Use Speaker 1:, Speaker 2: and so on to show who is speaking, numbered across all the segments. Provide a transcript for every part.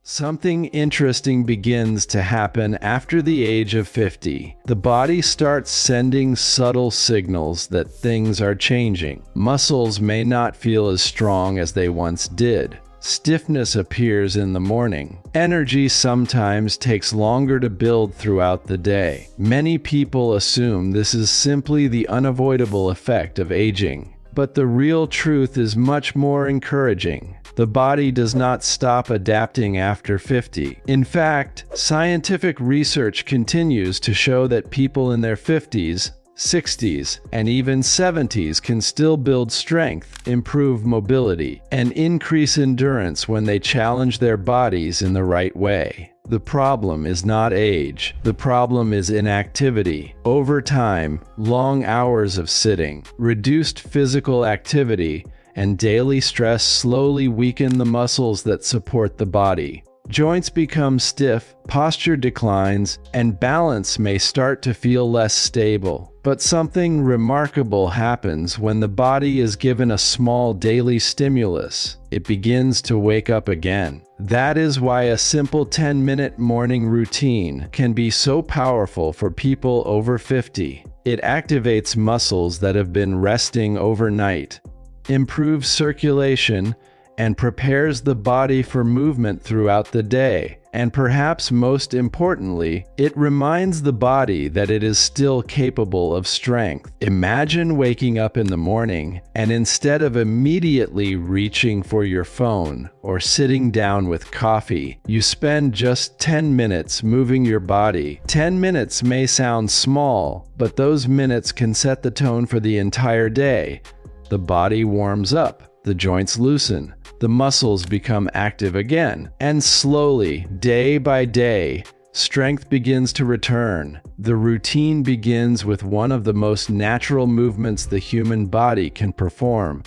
Speaker 1: Something interesting begins to happen after the age of 50. The body starts sending subtle signals that things are changing. Muscles may not feel as strong as they once did. Stiffness appears in the morning. Energy sometimes takes longer to build throughout the day. Many people assume this is simply the unavoidable effect of aging. But the real truth is much more encouraging. The body does not stop adapting after 50. In fact, scientific research continues to show that people in their 50s, 60s, and even 70s can still build strength, improve mobility, and increase endurance when they challenge their bodies in the right way. The problem is not age. The problem is inactivity. Over time, long hours of sitting, reduced physical activity, and daily stress slowly weaken the muscles that support the body. Joints become stiff, posture declines, and balance may start to feel less stable. But something remarkable happens when the body is given a small daily stimulus. It begins to wake up again. That is why a simple 10-minute morning routine can be so powerful for people over 50. It activates muscles that have been resting overnight, improves circulation, and prepares the body for movement throughout the day. And perhaps most importantly, it reminds the body that it is still capable of strength. Imagine waking up in the morning and instead of immediately reaching for your phone or sitting down with coffee, you spend just 10 minutes moving your body. 10 minutes may sound small, but those minutes can set the tone for the entire day. The body warms up, the joints loosen, the muscles become active again, and slowly, day by day, strength begins to return. The routine begins with one of the most natural movements the human body can perform: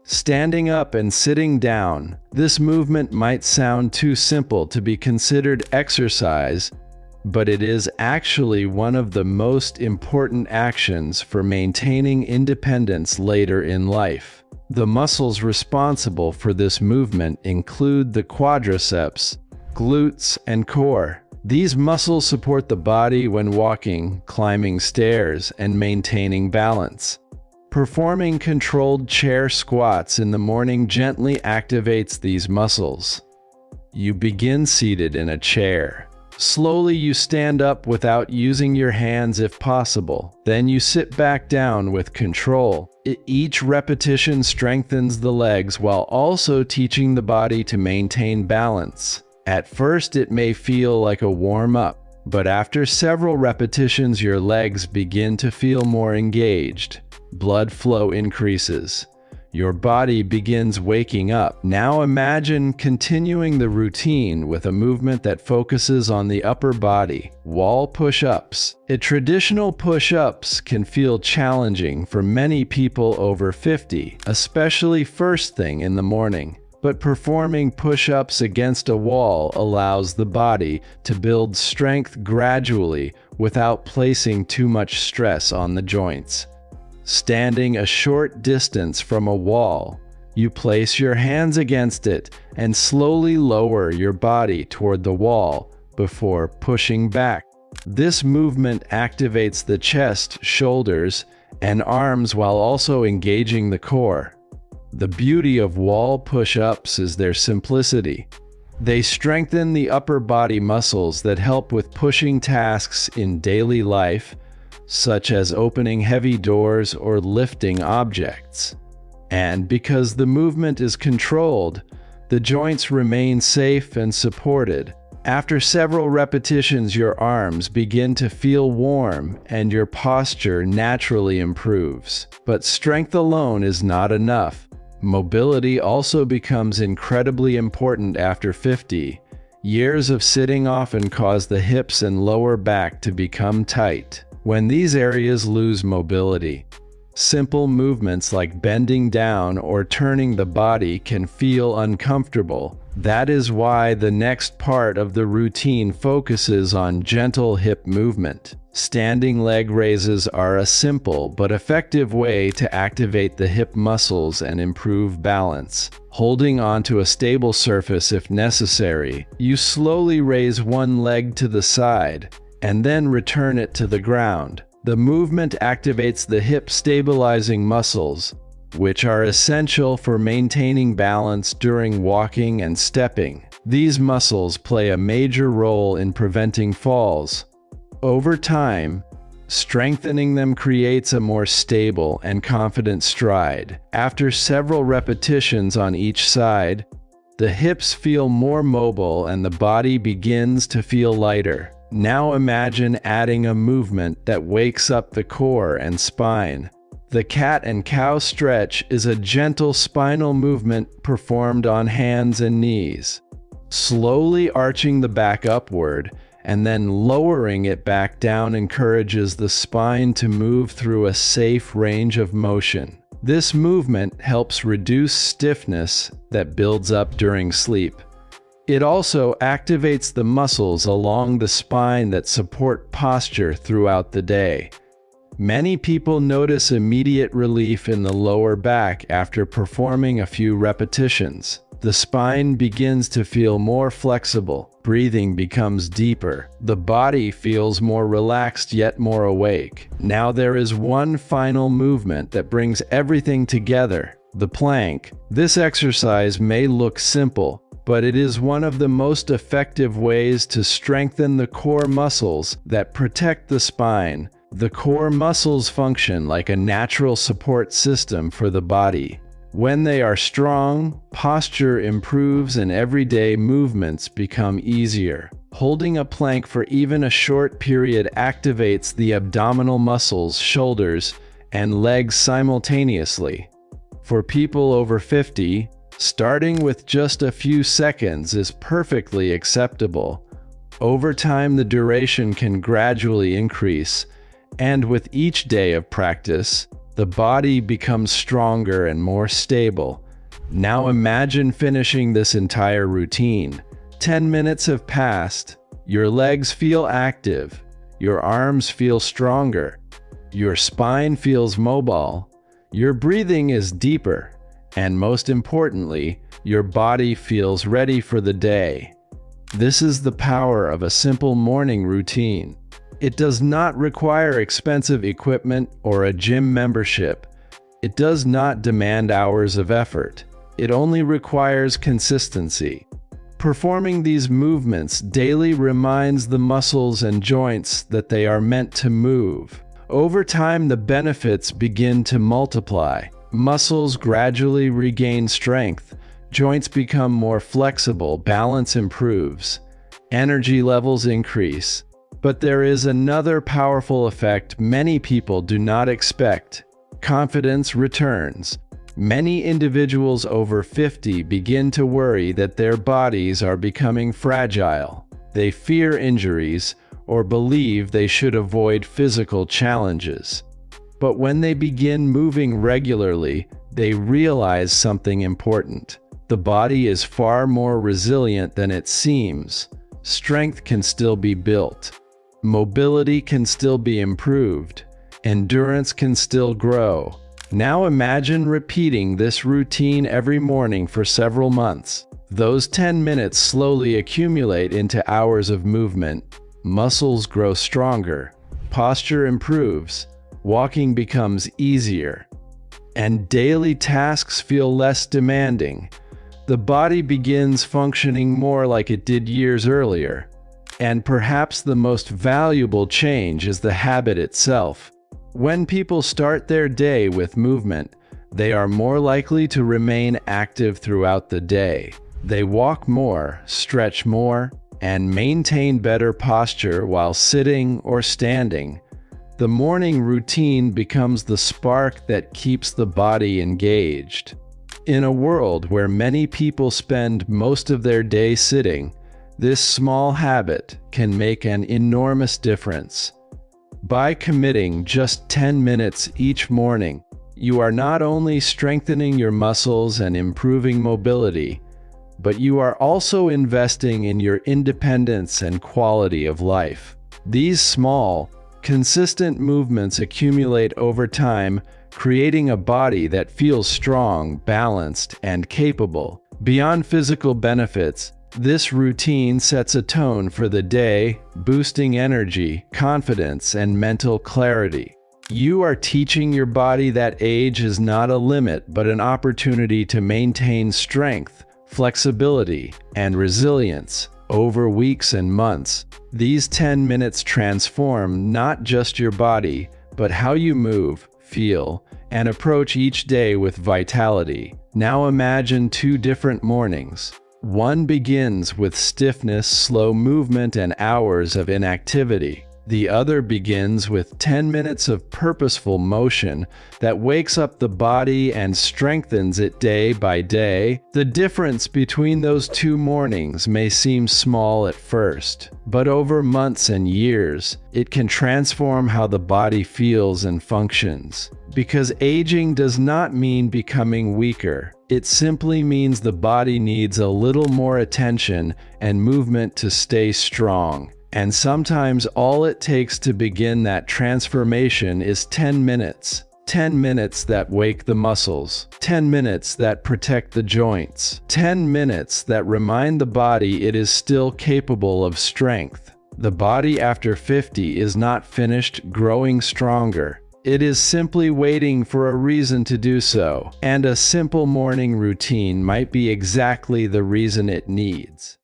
Speaker 1: standing up and sitting down. This movement might sound too simple to be considered exercise, but it is actually one of the most important actions for maintaining independence later in life. The muscles responsible for this movement include the quadriceps, glutes, and core. These muscles support the body when walking, climbing stairs, and maintaining balance. Performing controlled chair squats in the morning gently activates these muscles. You begin seated in a chair. Slowly you stand up without using your hands if possible. Then you sit back down with control. Each repetition strengthens the legs while also teaching the body to maintain balance. At first it may feel like a warm-up, but after several repetitions your legs begin to feel more engaged. Blood flow increases. Your body begins waking up. Now imagine continuing the routine with a movement that focuses on the upper body. Wall push-ups. Traditional push-ups can feel challenging for many people over 50, especially first thing in the morning. But performing push-ups against a wall allows the body to build strength gradually without placing too much stress on the joints. Standing a short distance from a wall, you place your hands against it and slowly lower your body toward the wall before pushing back. This movement activates the chest, shoulders, and arms while also engaging the core. The beauty of wall push-ups is their simplicity. They strengthen the upper body muscles that help with pushing tasks in daily life, such as opening heavy doors or lifting objects. And because the movement is controlled, the joints remain safe and supported. After several repetitions, your arms begin to feel warm and your posture naturally improves. But strength alone is not enough. Mobility also becomes incredibly important after 50. Years of sitting often cause the hips and lower back to become tight. When these areas lose mobility, simple movements like bending down or turning the body can feel uncomfortable. That is why the next part of the routine focuses on gentle hip movement. Standing leg raises are a simple but effective way to activate the hip muscles and improve balance. Holding onto a stable surface if necessary, you slowly raise one leg to the side and then return it to the ground. The movement activates the hip stabilizing muscles, which are essential for maintaining balance during walking and stepping. These muscles play a major role in preventing falls. Over time, strengthening them creates a more stable and confident stride. After several repetitions on each side, the hips feel more mobile and the body begins to feel lighter. Now imagine adding a movement that wakes up the core and spine. The cat and cow stretch is a gentle spinal movement performed on hands and knees. Slowly arching the back upward and then lowering it back down encourages the spine to move through a safe range of motion. This movement helps reduce stiffness that builds up during sleep. It also activates the muscles along the spine that support posture throughout the day. Many people notice immediate relief in the lower back after performing a few repetitions. The spine begins to feel more flexible, breathing becomes deeper, the body feels more relaxed yet more awake. Now there is one final movement that brings everything together, the plank. This exercise may look simple, but it is one of the most effective ways to strengthen the core muscles that protect the spine. The core muscles function like a natural support system for the body. When they are strong, posture improves and everyday movements become easier. Holding a plank for even a short period activates the abdominal muscles, shoulders, and legs simultaneously. For people over 50, starting with just a few seconds is perfectly acceptable. Over time, the duration can gradually increase, and with each day of practice, the body becomes stronger and more stable. Now imagine finishing this entire routine. 10 minutes have passed. Your legs feel active. Your arms feel stronger. Your spine feels mobile. Your breathing is deeper. And most importantly, your body feels ready for the day. This is the power of a simple morning routine. It does not require expensive equipment or a gym membership. It does not demand hours of effort. It only requires consistency. Performing these movements daily reminds the muscles and joints that they are meant to move. Over time, the benefits begin to multiply. Muscles gradually regain strength. Joints become more flexible. Balance improves. Energy levels increase. But there is another powerful effect many people do not expect. Confidence returns. Many individuals over 50 begin to worry that their bodies are becoming fragile. They fear injuries or believe they should avoid physical challenges. But when they begin moving regularly, they realize something important. The body is far more resilient than it seems. Strength can still be built. Mobility can still be improved. Endurance can still grow. Now imagine repeating this routine every morning for several months. Those 10 minutes slowly accumulate into hours of movement. Muscles grow stronger. Posture improves. Walking becomes easier. And daily tasks feel less demanding. The body begins functioning more like it did years earlier. And perhaps the most valuable change is the habit itself. When people start their day with movement, they are more likely to remain active throughout the day. They walk more, stretch more, and maintain better posture while sitting or standing. The morning routine becomes the spark that keeps the body engaged. In a world where many people spend most of their day sitting, this small habit can make an enormous difference. By committing just 10 minutes each morning, you are not only strengthening your muscles and improving mobility, but you are also investing in your independence and quality of life. These small, consistent movements accumulate over time, creating a body that feels strong, balanced, and capable. Beyond physical benefits, this routine sets a tone for the day, boosting energy, confidence, and mental clarity. You are teaching your body that age is not a limit, but an opportunity to maintain strength, flexibility, and resilience over weeks and months. These 10 minutes transform not just your body, but how you move, feel, and approach each day with vitality. Now imagine 2 different mornings. One begins with stiffness, slow movement, and hours of inactivity. The other begins with 10 minutes of purposeful motion that wakes up the body and strengthens it day by day. The difference between those 2 mornings may seem small at first, but over months and years, it can transform how the body feels and functions. Because aging does not mean becoming weaker. It simply means the body needs a little more attention and movement to stay strong. And sometimes all it takes to begin that transformation is 10 minutes. 10 minutes that wake the muscles. 10 minutes that protect the joints. 10 minutes that remind the body it is still capable of strength. The body after 50 is not finished growing stronger. It is simply waiting for a reason to do so. And a simple morning routine might be exactly the reason it needs.